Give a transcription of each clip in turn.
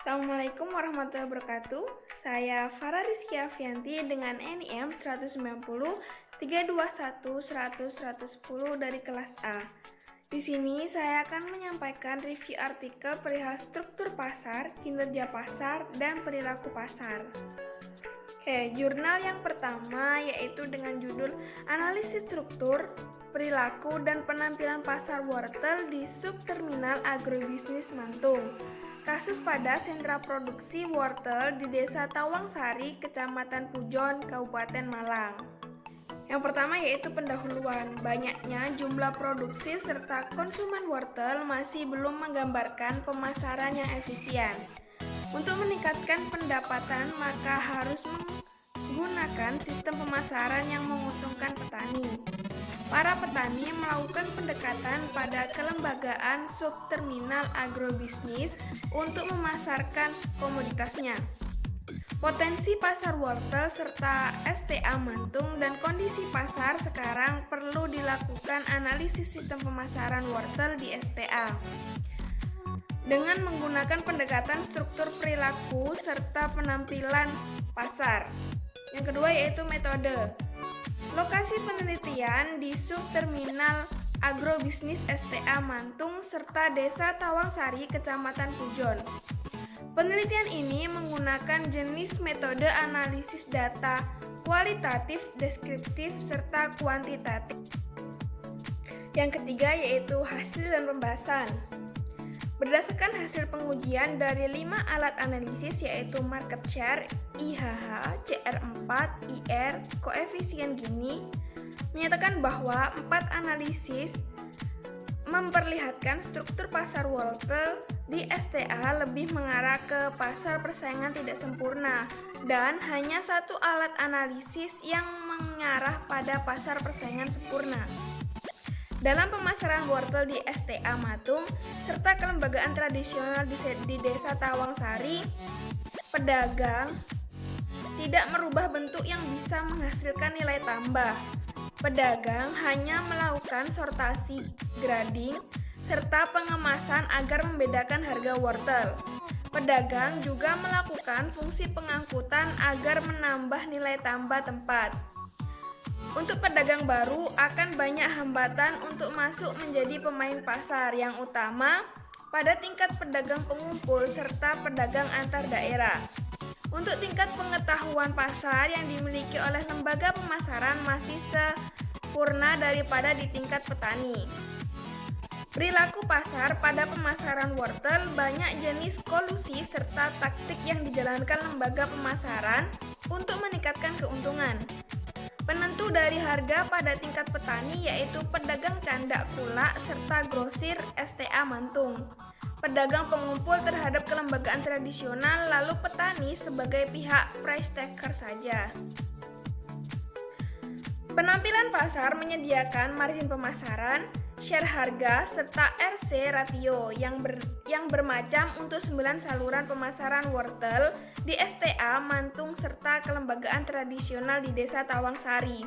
Assalamualaikum warahmatullahi wabarakatuh. Saya Farah Rizky Afianti dengan NIM 190 321 100 110 dari kelas A. Di sini saya akan menyampaikan review artikel perihal struktur pasar, kinerja pasar, dan perilaku pasar. Jurnal yang pertama yaitu dengan judul Analisis Struktur, Perilaku, dan Penampilan Pasar Wortel di Subterminal Agrobisnis Mantung. Kasus pada sentra produksi wortel di Desa Tawangsari, Kecamatan Pujon, Kabupaten Malang. Yang pertama yaitu pendahuluan. Banyaknya jumlah produksi serta konsumen wortel masih belum menggambarkan pemasaran yang efisien. Untuk meningkatkan pendapatan, maka harus menggunakan sistem pemasaran yang menguntungkan petani. Para petani melakukan pendekatan pada kelembagaan subterminal agrobisnis untuk memasarkan komoditasnya. Potensi pasar wortel serta STA Mantung dan kondisi pasar sekarang perlu dilakukan analisis sistem pemasaran wortel di STA dengan menggunakan pendekatan struktur perilaku serta penampilan pasar. Yang kedua yaitu metode. Lokasi penelitian di subterminal agrobisnis STA Mantung serta Desa Tawangsari, Kecamatan Pujon. Penelitian ini menggunakan jenis metode analisis data kualitatif, deskriptif, serta kuantitatif. Yang ketiga yaitu hasil dan pembahasan. Berdasarkan hasil pengujian dari 5 alat analisis yaitu market share, IHH, CR4, IR, koefisien Gini, menyatakan bahwa 4 analisis memperlihatkan struktur pasar wortel di STA lebih mengarah ke pasar persaingan tidak sempurna dan hanya 1 alat analisis yang mengarah pada pasar persaingan sempurna. Dalam pemasaran wortel di STA Mantung serta kelembagaan tradisional di Desa Tawangsari, pedagang tidak merubah bentuk yang bisa menghasilkan nilai tambah. Pedagang hanya melakukan sortasi, grading, serta pengemasan agar membedakan harga wortel. Pedagang juga melakukan fungsi pengangkutan agar menambah nilai tambah tempat. Untuk pedagang baru akan banyak hambatan untuk masuk menjadi pemain pasar yang utama pada tingkat pedagang pengumpul serta pedagang antar daerah. Untuk tingkat pengetahuan pasar yang dimiliki oleh lembaga pemasaran masih sempurna daripada di tingkat petani. Perilaku pasar pada pemasaran wortel banyak jenis kolusi serta taktik yang dijalankan lembaga pemasaran untuk meningkatkan keuntungan. Penentu dari harga pada tingkat petani yaitu pedagang candak kulak serta grosir STA Mantung. Pedagang pengumpul terhadap kelembagaan tradisional lalu petani sebagai pihak price taker saja. Penampilan pasar menyediakan margin pemasaran, share harga, serta RC ratio yang bermacam untuk 9 saluran pemasaran wortel di STA Mantung serta kelembagaan tradisional di Desa Tawangsari.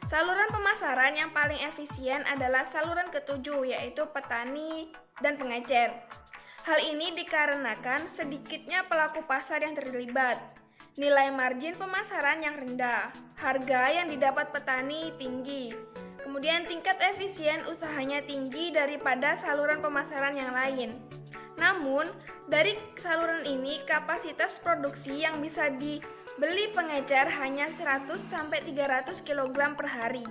Saluran pemasaran yang paling efisien adalah saluran ketujuh yaitu petani dan pengecer. Hal ini dikarenakan sedikitnya pelaku pasar yang terlibat. Nilai margin pemasaran yang rendah, harga yang didapat petani tinggi, kemudian tingkat efisien usahanya tinggi daripada saluran pemasaran yang lain. Namun, dari saluran ini kapasitas produksi yang bisa dibeli pengecer hanya 100-300 kg per hari.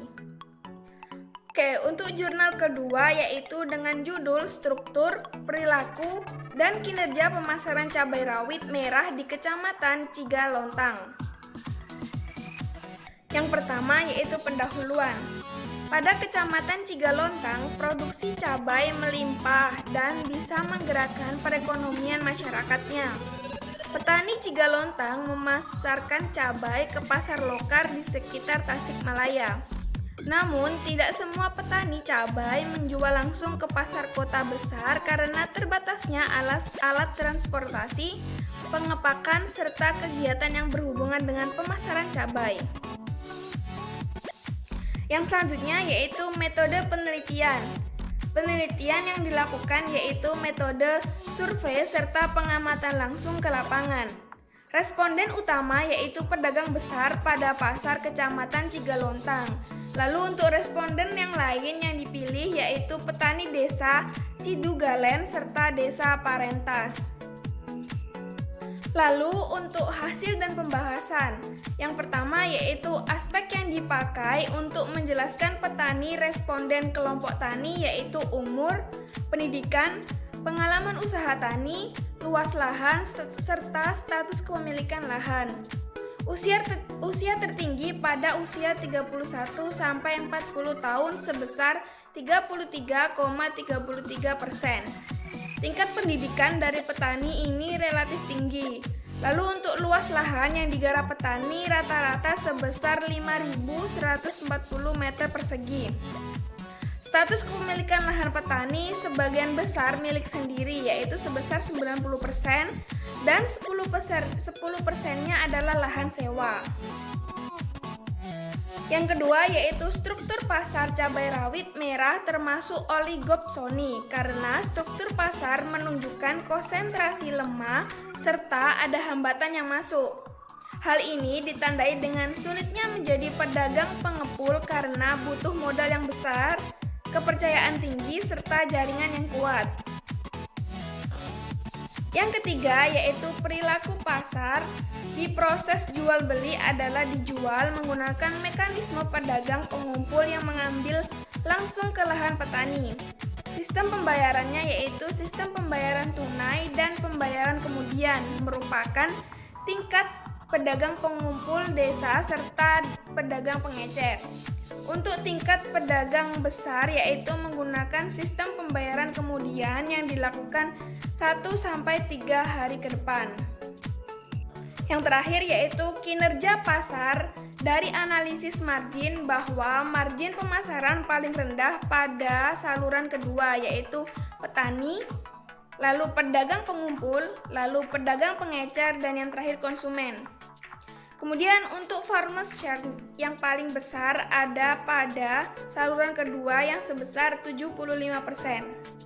Untuk jurnal kedua yaitu dengan judul Struktur, Perilaku, dan Kinerja Pemasaran Cabai Rawit Merah di Kecamatan Cigalontang. Yang pertama yaitu pendahuluan. Pada Kecamatan Cigalontang, produksi cabai melimpah dan bisa menggerakkan perekonomian masyarakatnya. Petani Cigalontang memasarkan cabai ke pasar lokal di sekitar Tasikmalaya. Namun, tidak semua petani cabai menjual langsung ke pasar kota besar karena terbatasnya alat transportasi, pengepakan, serta kegiatan yang berhubungan dengan pemasaran cabai. Yang selanjutnya yaitu metode penelitian. Penelitian yang dilakukan yaitu metode survei serta pengamatan langsung ke lapangan. Responden utama yaitu pedagang besar pada pasar Kecamatan Cigalontang. Lalu untuk responden yang lain yang dipilih yaitu petani desa Cidugalen serta desa Parentas. Lalu untuk hasil dan pembahasan, yang pertama yaitu aspek yang dipakai untuk menjelaskan petani responden kelompok tani yaitu umur, pendidikan, pengalaman usaha tani, luas lahan, serta status kepemilikan lahan. Usia tertinggi pada usia 31 sampai 40 tahun sebesar 33,33%. Tingkat pendidikan dari petani ini relatif tinggi. Lalu untuk luas lahan yang digarap petani rata-rata sebesar 5.140 meter persegi. Status kepemilikan lahan petani sebagian besar milik sendiri yaitu sebesar 90% dan 10%-nya adalah lahan sewa. Yang kedua yaitu struktur pasar cabai rawit merah termasuk oligopsoni karena struktur pasar menunjukkan konsentrasi lemah serta ada hambatan yang masuk. Hal ini ditandai dengan sulitnya menjadi pedagang pengepul karena butuh modal yang besar, kepercayaan tinggi, serta jaringan yang kuat. Yang ketiga yaitu perilaku pasar. Di proses jual beli adalah dijual menggunakan mekanisme pedagang pengumpul yang mengambil langsung ke lahan petani. Sistem pembayarannya yaitu sistem pembayaran tunai dan pembayaran kemudian merupakan tingkat pedagang pengumpul desa serta pedagang pengecer. Untuk tingkat pedagang besar yaitu menggunakan sistem pembayaran kemudian yang dilakukan 1-3 hari ke depan. Yang terakhir yaitu kinerja pasar. Dari analisis margin bahwa margin pemasaran paling rendah pada saluran kedua yaitu petani, lalu pedagang pengumpul, lalu pedagang pengecer, dan yang terakhir konsumen. Kemudian untuk farmers share yang paling besar ada pada saluran kedua yang sebesar 75%.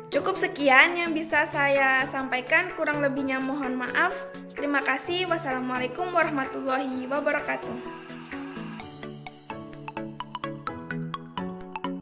Cukup sekian yang bisa saya sampaikan, kurang lebihnya mohon maaf. Terima kasih. Wassalamualaikum warahmatullahi wabarakatuh.